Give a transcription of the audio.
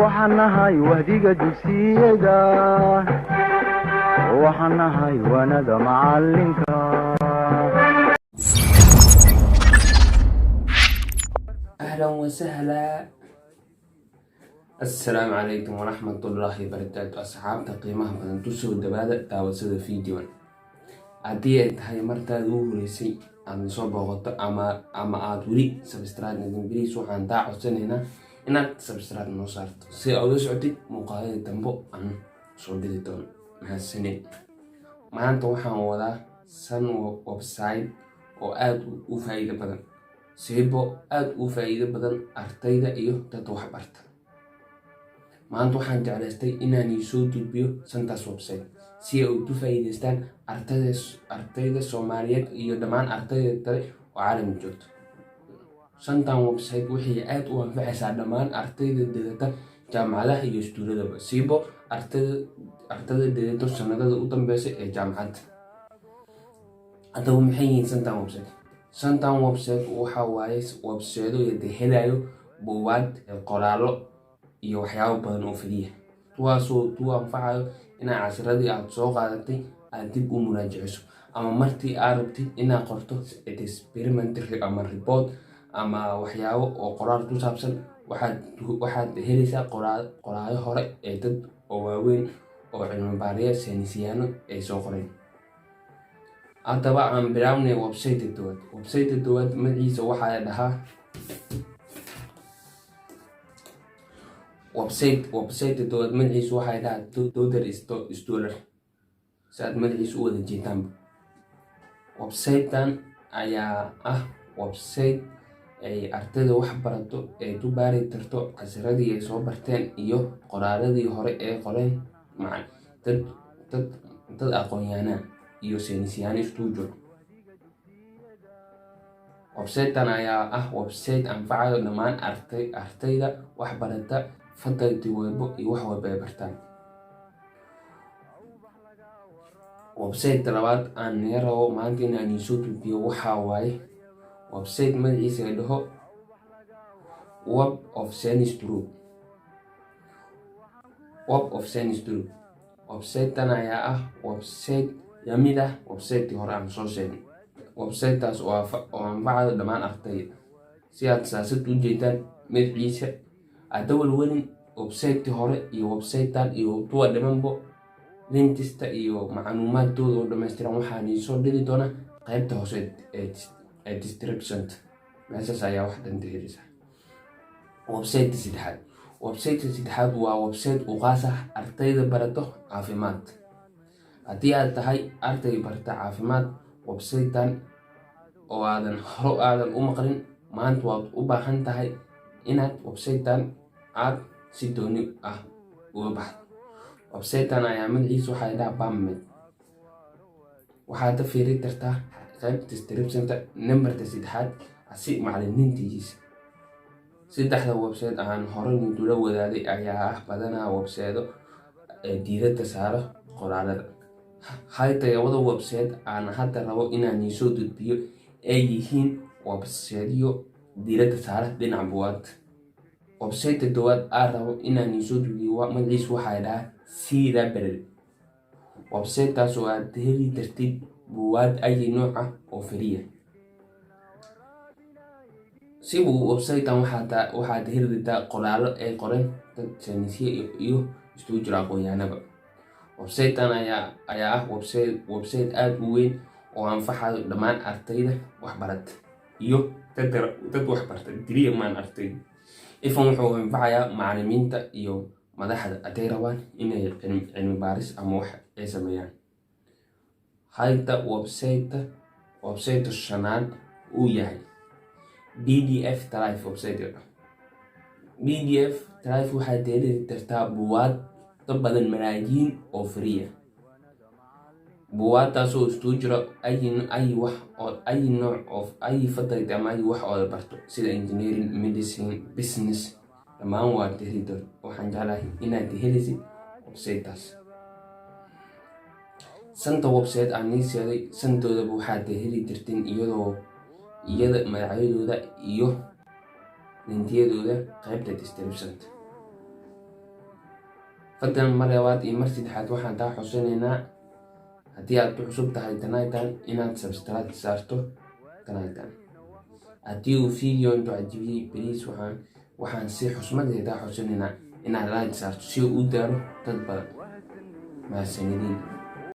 waxaan nahay wahdiga dugsiyada, waxaan nahay waanada macalinka. أهلا وسهلا. السلام عليكم ورحمة الله وبركاته. أصحابتا qiimaha badan tusoo dhawaada daawashada fiidiyowan. haddii ay tahay martaad ugu horeysay aad soo booqato ama aad weli subscribe nagambiriis, waxaan taa codsanaynaa inaad subscribe noo saarto si aad ula socotid muuqaalada dambe aan soo dhigi doono. mahadsanid. maanta waxaan wadaa website oo aad u faa'iido badan, siibo aad u faa'iido badan ardayda iyo dadka wax barta. maanta waxaan jeclaystay inaan soo gudbiyo santaas website si ay uga faa'iidaystaan ardayda Soomaaliyeed iyo dhammaan ardayda kale oo caalamka joogto. santan website waxay aad u anfacaysaa dhammaan ardayda dhigata jaamacadaha iyo iskuuladaba, siibo ardayda dhigata sanadada u dambeysay ee jaamacadda. haddaba maxay yihiin santan website? santan website waxa waaye website helayo buugaag, qoraallo iyo waxyaabo badan oo fariya, kuwaasoo ku anfacayo inaad casharadii aad soo qaadatay aad dib u muraajaceyso, ama markii aad rabtid inaad qorto experimentary ama report ama waxyaabo oo qoraal ku saabsan, waxaad helaysaa qoraallo hore ee dad oo waaweyn oo cilmi baarayaal saynisyahanno ay soo qoreen. haddaba aan bilaabnay website dowaad. website dowaad magaciisa waxaa la dhahaa website dowaad magaciisa waxaa la dhahaa Dodder Scholar, si aad magaciisa u wada jeetaanba. website-tan ayaa ah website ay ardayda wax barato ay ku baari karto casharadii ay soo barteen iyo qoraaladii hore ee qoreen dad aqoon-yahanaa iyo saynisyahanno iskugu jiro. website-tan ayaa ah website anfacayo dhammaan ardayda wax barata faculty walbo iyo wax walba ay bartaan. website labaad aan rabo maanta inaan soo gudbiyo waxaa waaye website magaciisa la dhaho Web of Science Group. website-tan ayaa ah website lamid ah website hore aan soo sheegnay. website-taas oo anfacayo dhammaan ardayda. si aad saasad u jeedaan magaciisa, aad walwalin website hore iyo website-tan iyo kuwa dhimanbo linkista iyo macluumaadkooda oo dhammaystiran waxaan soo dhigi doonaa qaybta hoose ee description. meeshaas ayaa wax dhan helaysaa. website saddexaad waa website u qaas ah ardayda barato caafimaad. haddii aad tahay arday barata caafimaad, website-tan oo aadan u maqlin, maanta waad u baahan tahay inaad website-tan aad si dooni ah uga baxdo. website-tan ayaa magaciisa waxaa la dhahaa PubMed. waxaad fiiri kartaa qaybta description-ta nambarka 3 si macallimiintiisa. saddexda website aan horey nidula wadaaday ayaa ah badanaa website diiradda saaro qoraalada. halka labada website aan hadda rabo inaan soo gudbiyo ay yihiin website-yo diiradda saara dhinaca buugaagta. website dowaad aan rabo inaan soo gudbiyo magaciisa waxaa la dhahaa C-Library. website-taas oo aad heli kartid buugaag ay nooc ah oo fariya. website-tan waxaad heli kartaa qoraallo ay qoreen dad saynisyahanno iyo isugu jira aqoon-yahanaba. website-tan ayaa ah website aad u weyn oo anfacayo dhammaan ardayda wax barata iyo dad wax barta keliya maan ardayda. wuxuu anfacayaa macallimiinta iyo madaxda hadday rabaan inay cilmi baaris ama wax ay sameeyaan. halka website shanaad uu yahay PDF Drive. PDF Drive waxaad heli kartaa buugaag ka badan malaayiin oo fariya. buugaagtaasoo isku jira ay nooc of ay faculty ama ay wax oo barto sida engineering, medicine, business, dhammaan waa heli doon. waxaan jeclahay inaad helisid website-taas. santa website aan sheegay santoodaba waxaad heli jirteen iyada magacyadooda iyo lintiyadooda qaybta description. fadlan mar labaad iyo mar saddexaad waxaan kaa xusuusinaynaa haddii aad ku cusub tahay tanaitan inaad subscribe saarto tanaitan. haddii uu video intuu cajibiyey please waxaan si xusmadeeda xusuusinaynaa inaad like saarto si uu u gaaro dad badan. mahadsanidin.